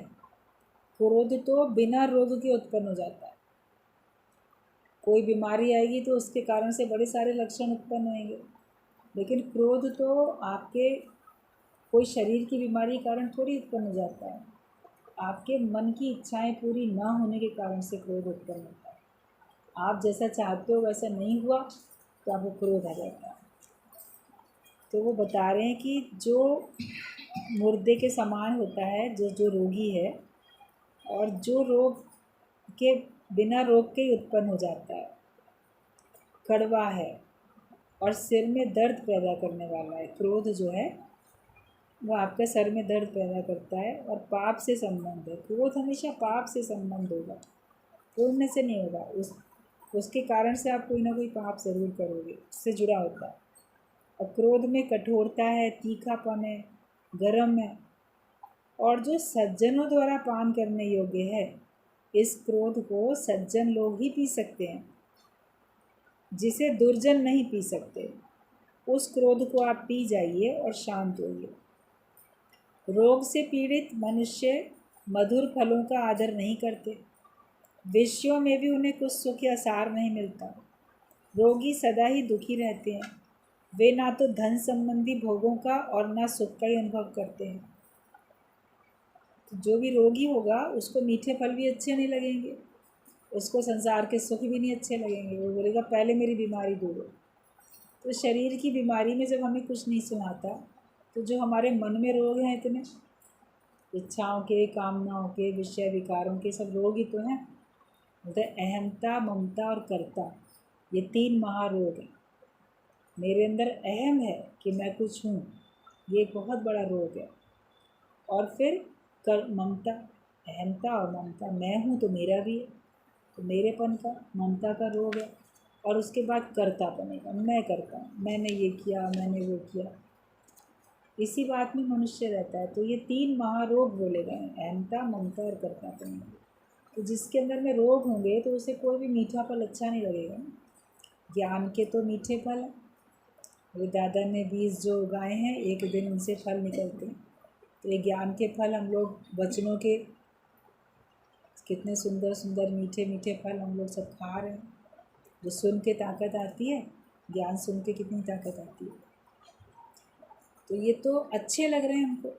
क्रोध तो बिना रोग के उत्पन्न हो जाता है। कोई बीमारी आएगी तो उसके कारण से बड़े सारे लक्षण उत्पन्न होंगे, लेकिन क्रोध तो आपके कोई शरीर की बीमारी के कारण थोड़ी उत्पन्न हो जाता है। आपके मन की इच्छाएं पूरी ना होने के कारण से क्रोध उत्पन्न होता है। आप जैसा चाहते हो वैसा नहीं हुआ तो आपको क्रोध आ जाता है। तो वो बता रहे हैं कि जो मुर्दे के समान होता है, जो जो रोगी है, और जो रोग के बिना रोग के ही उत्पन्न हो जाता है, कड़वा है और सिर में दर्द पैदा करने वाला है। क्रोध जो है वो आपके सर में दर्द पैदा करता है और पाप से संबंध है। क्रोध हमेशा पाप से संबंध होगा, पुण्य से नहीं होगा। उसके कारण से आप कोई ना कोई पाप जरूर करोगे, उससे जुड़ा होता है। और क्रोध में कठोरता है, तीखापन है, गर्म है, और जो सज्जनों द्वारा पान करने योग्य है। इस क्रोध को सज्जन लोग ही पी सकते हैं, जिसे दुर्जन नहीं पी सकते। उस क्रोध को आप पी जाइए और शांत होइए। रोग से पीड़ित मनुष्य मधुर फलों का आदर नहीं करते, विषयों में भी उन्हें कुछ सुख या सार नहीं मिलता। रोगी सदा ही दुखी रहते हैं, वे ना तो धन संबंधी भोगों का और ना सुख का ही अनुभव करते हैं। तो जो भी रोगी होगा उसको मीठे फल भी अच्छे नहीं लगेंगे, उसको संसार के सुख भी नहीं अच्छे लगेंगे। वो बोलेगा पहले मेरी बीमारी दूर हो। तो शरीर की बीमारी में जब हमें कुछ नहीं सुनाता, तो जो हमारे मन में रोग हैं इतने, इच्छाओं के, कामनाओं के, विषय विकारों के, सब रोग ही तो हैं। बोलते अहमता, ममता और कर्ता, ये 3 महारोग हैं। मेरे अंदर अहम है कि मैं कुछ हूँ, ये एक बहुत बड़ा रोग है। और फिर ममता, अहमता और ममता, मैं हूँ तो मेरा भी है, तो मेरेपन का, ममता का रोग है। और उसके बाद कर्तापन का, मैं करता हूँ, मैंने ये किया, मैंने वो किया, इसी बात में मनुष्य रहता है। तो ये 3 महारोग बोले गए हैं, अहमता, ममता और कर्तापन। तो जिसके अंदर में रोग होंगे तो उसे कोई भी मीठा फल अच्छा नहीं लगेगा। ज्ञान के तो मीठे फल हैं, वो दादा ने बीज जो उगाए हैं, एक दिन उनसे फल निकलते हैं। तो ये ज्ञान के फल हम लोग वचनों के, कितने सुंदर सुंदर मीठे मीठे फल हम लोग सब खा रहे हैं। जो सुन के ताकत आती है, ज्ञान सुन के कितनी ताकत आती है। तो ये तो अच्छे लग रहे हैं हमको,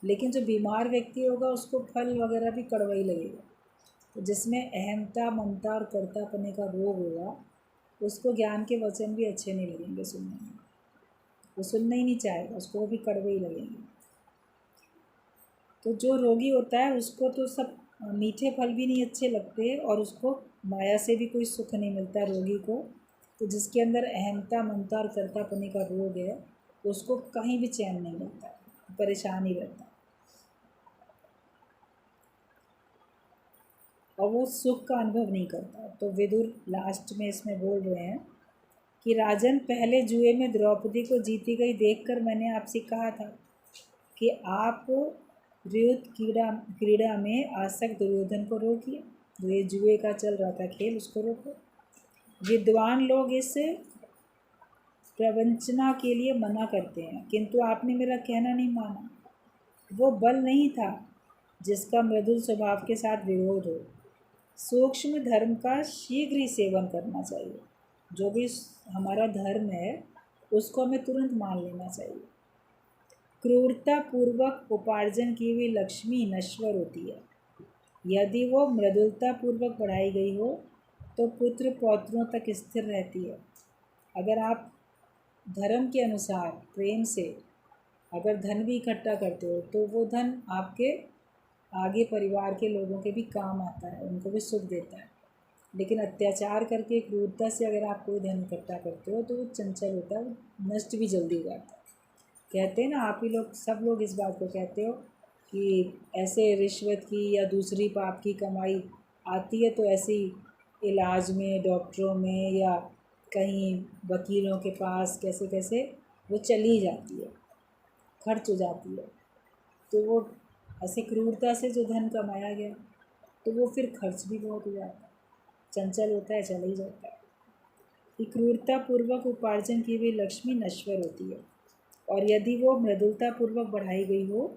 लेकिन जो बीमार व्यक्ति होगा उसको फल वगैरह भी कड़वा ही लगेगा। तो जिसमें अहमता, ममता और कर्तापने का रोग होगा, उसको ज्ञान के वचन भी अच्छे नहीं लगेंगे सुनने में, वो सुनना ही नहीं चाहेगा, उसको वो भी कड़वे ही लगेंगे। तो जो रोगी होता है उसको तो सब मीठे फल भी नहीं अच्छे लगते, और उसको माया से भी कोई सुख नहीं मिलता रोगी को। तो जिसके अंदर अहमता, ममता और कर्तापने का रोग है, उसको कहीं भी चैन नहीं मिलता, परेशान ही रहता। और वो सुख का अनुभव नहीं करता। तो विदुर लास्ट में इसमें बोल रहे हैं कि राजन, पहले जुए में द्रौपदी को जीती गई देखकर मैंने आपसे कहा था कि आप द्रुत क्रीड़ा में आसक्त दुर्योधन को रोकिए। जो ये जुए का चल रहा था खेल, उसको रोको। विद्वान लोग इस प्रवंचना के लिए मना करते हैं, किंतु आपने मेरा कहना नहीं माना। वो बल नहीं था जिसका मृदुल स्वभाव के साथ विरोध हो। सूक्ष्म धर्म का शीघ्र ही सेवन करना चाहिए। जो भी हमारा धर्म है उसको हमें तुरंत मान लेना चाहिए। क्रूरता पूर्वक उपार्जन की हुई लक्ष्मी नश्वर होती है। यदि वो मृदुलता पूर्वक बढ़ाई गई हो तो पुत्र पौत्रों तक स्थिर रहती है। अगर आप धर्म के अनुसार प्रेम से अगर धन भी इकट्ठा करते हो तो वो धन आपके आगे परिवार के लोगों के भी काम आता है, उनको भी सुख देता है। लेकिन अत्याचार करके क्रूरता से अगर आप कोई धन इकट्ठा करते हो तो वो चंचल होता है, वो नष्ट भी जल्दी हो जाता है। कहते हैं ना, आप ही लोग सब लोग इस बात को कहते हो कि ऐसे रिश्वत की या दूसरी पाप की कमाई आती है तो ऐसे ही इलाज में, डॉक्टरों में या कहीं वकीलों के पास कैसे कैसे वो चली जाती है, खर्च हो जाती है। तो वो ऐसे क्रूरता से जो धन कमाया गया तो वो फिर खर्च भी बहुत हो जाता है, चंचल होता है, चला ही जाता है। कि क्रूरता पूर्वक उपार्जन की हुई लक्ष्मी नश्वर होती है, और यदि वो मृदुलता पूर्वक बढ़ाई गई हो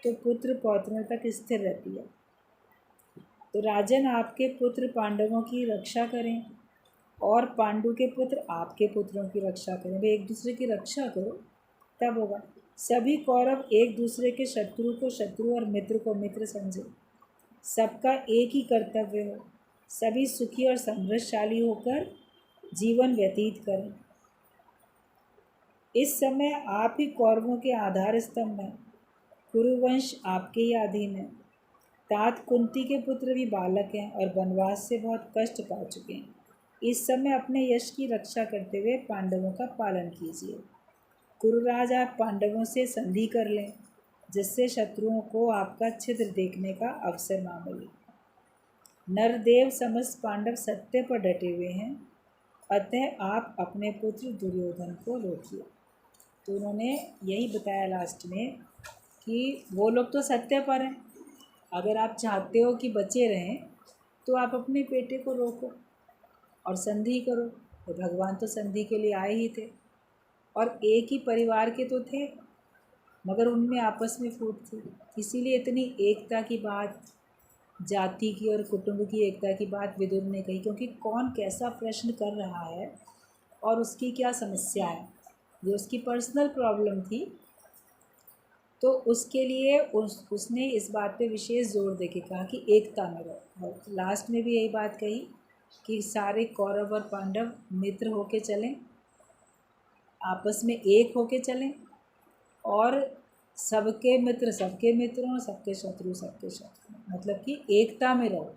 तो पुत्र पौत्रों तक स्थिर रहती है। तो राजन, आपके पुत्र पांडवों की रक्षा करें और पांडु के पुत्र आपके पुत्रों की रक्षा करें। वे एक दूसरे की रक्षा करो, तब होगा। सभी कौरव एक दूसरे के शत्रु को शत्रु और मित्र को मित्र समझे। सबका एक ही कर्तव्य हो, सभी सुखी और समृद्धशाली होकर जीवन व्यतीत करें। इस समय आप ही कौरवों के आधार स्तंभ हैं। कुरुवंश आपके ही अधीन है। तात कुंती के पुत्र भी बालक हैं और वनवास से बहुत कष्ट पा चुके हैं। इस समय अपने यश की रक्षा करते हुए पांडवों का पालन कीजिए। कुरुराज, आप पांडवों से संधि कर लें, जिससे शत्रुओं को आपका छिद्र देखने का अवसर ना मिले। नरदेव समस्त पांडव सत्य पर डटे हुए हैं, अतः आप अपने पुत्र दुर्योधन को रोकिए। तो उन्होंने यही बताया लास्ट में कि वो लोग तो सत्य पर हैं। अगर आप चाहते हो कि बचे रहें तो आप अपने बेटे को रोको और संधि करो। तो भगवान तो संधि के लिए आए ही थे और एक ही परिवार के तो थे, मगर उनमें आपस में फूट थी। इसीलिए इतनी एकता की बात, जाति की और कुटुंब की एकता की बात विदुर ने कही, क्योंकि कौन कैसा प्रश्न कर रहा है और उसकी क्या समस्या है, ये उसकी पर्सनल प्रॉब्लम थी। तो उसके लिए उसने इस बात पे विशेष जोर दे के कहा कि एकता में रहो। और लास्ट में भी यही बात कही कि सारे कौरव और पांडव मित्र होके चलें, आपस में एक होके चलें, और सबके मित्र सबके मित्र और सबके शत्रु सबके शत्रु, मतलब कि एकता में रहो।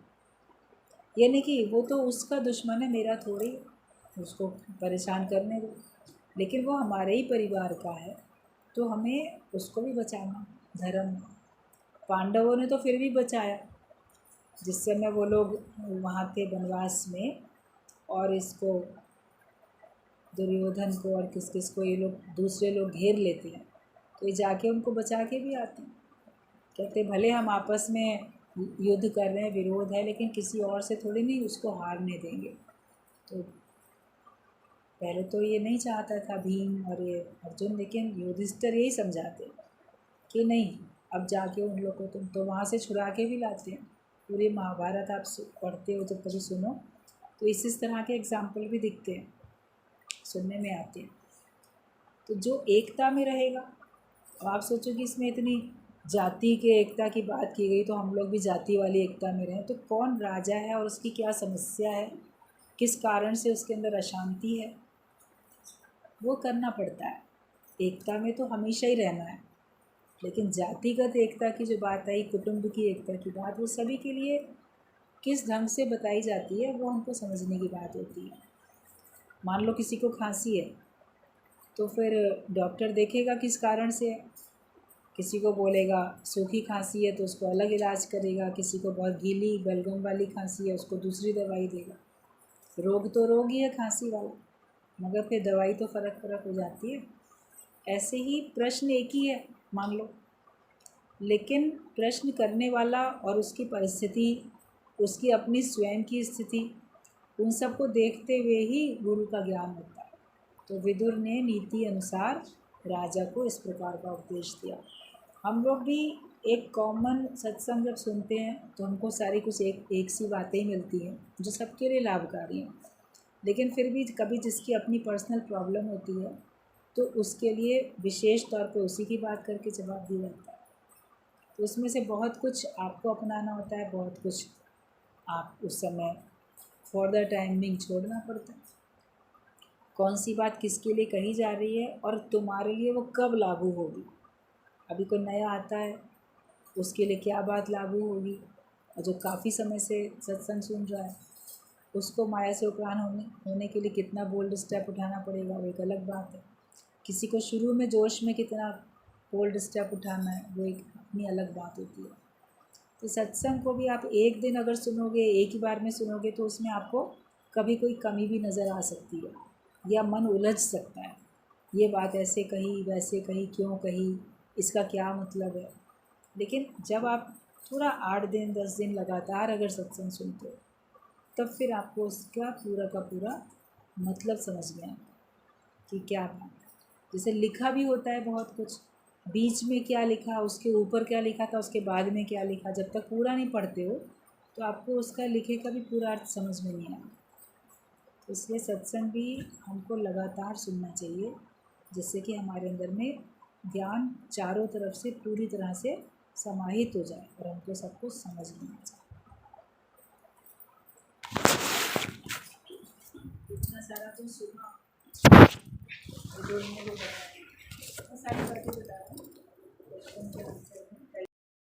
ये नहीं कि वो तो उसका दुश्मन है, मेरा थोड़ी, उसको परेशान करने दो, लेकिन वो हमारे ही परिवार का है तो हमें उसको भी बचाना धर्म में। पांडवों ने तो फिर भी बचाया, जिस समय वो लोग वहाँ थे वनवास में, और इसको दुर्योधन को और किस किस को ये लोग दूसरे लोग घेर लेते हैं तो ये जाके उनको बचा के भी आते हैं। कहते भले हम आपस में युद्ध कर रहे हैं, विरोध है, लेकिन किसी और से थोड़ी नहीं उसको हारने देंगे। तो पहले तो ये नहीं चाहता था भीम और ये अर्जुन, लेकिन युधिष्ठिर यही समझाते कि नहीं, अब जाके उन लोग को तुम तो वहाँ से छुड़ा के भी लाते हैं। पूरी महाभारत आप पढ़ते हो जब कभी सुनो तो इस तरह के एग्जाम्पल भी दिखते हैं, सुनने में आते हैं। तो जो एकता में रहेगा, अब आप सोचो कि इसमें इतनी जाति के एकता की बात की गई तो हम लोग भी जाति वाली एकता में रहें, तो कौन राजा है और उसकी क्या समस्या है, किस कारण से उसके अंदर अशांति है, वो करना पड़ता है। एकता में तो हमेशा ही रहना है, लेकिन जातिगत एकता की जो बात आई, कुटुंब की एकता की बात, वो सभी के लिए किस ढंग से बताई जाती है वो हमको समझने की बात होती है। मान लो किसी को खांसी है तो फिर डॉक्टर देखेगा किस कारण से है, किसी को बोलेगा सूखी खांसी है तो उसको अलग इलाज करेगा, किसी को बहुत गीली बलगम वाली खांसी है उसको दूसरी दवाई देगा। रोग तो रोग ही है खांसी वाला, मगर फिर दवाई तो फ़र्क हो जाती है। ऐसे ही प्रश्न एक ही है मान लो, लेकिन प्रश्न करने वाला और उसकी परिस्थिति, उसकी अपनी स्वयं की स्थिति, उन सबको देखते हुए ही गुरु का ज्ञान होता है। तो विदुर ने नीति अनुसार राजा को इस प्रकार का उपदेश दिया। हम लोग भी एक कॉमन सत्संग जब सुनते हैं तो हमको सारी कुछ एक सी बातें ही मिलती हैं जो सबके लिए लाभकारी हैं, लेकिन फिर भी कभी जिसकी अपनी पर्सनल प्रॉब्लम होती है तो उसके लिए विशेष तौर पे उसी की बात करके जवाब दिया जाता है। तो उसमें से बहुत कुछ आपको अपनाना होता है, बहुत कुछ आप उस समय फॉर द टाइमिंग छोड़ना पड़ता है। कौन सी बात किसके लिए कही जा रही है और तुम्हारे लिए वो कब लागू होगी। अभी कोई नया आता है उसके लिए क्या बात लागू होगी, और जो काफ़ी समय से सत्संग सुन रहा है उसको माया से उपरान होने के लिए कितना बोल्ड स्टेप उठाना पड़ेगा, वो एक अलग बात है। किसी को शुरू में जोश में कितना बोल्ड स्टेप उठाना है वो एक अपनी अलग बात होती है। तो सत्संग को भी आप एक दिन अगर सुनोगे, एक ही बार में सुनोगे, तो उसमें आपको कभी कोई कमी भी नज़र आ सकती है या मन उलझ सकता है, ये बात ऐसे कही वैसे कही, क्यों कही, इसका क्या मतलब है। लेकिन जब आप थोड़ा 8 दिन 10 दिन लगातार अगर सत्संग सुनते हो तब फिर आपको उसका पूरा का पूरा मतलब समझ में आता कि क्या बात है। जैसे लिखा भी होता है बहुत कुछ, बीच में क्या लिखा, उसके ऊपर क्या लिखा था, उसके बाद में क्या लिखा, जब तक पूरा नहीं पढ़ते हो तो आपको उसका लिखे का भी पूरा अर्थ समझ में नहीं आता। तो इसलिए सत्संग भी हमको लगातार सुनना चाहिए, जिससे कि हमारे अंदर में ज्ञान चारों तरफ से पूरी तरह से समाहित हो जाए और हमको सब कुछ समझ में आ जाए। इतना सारा कुछ सुना, सारी बातें बता रहा हूँ।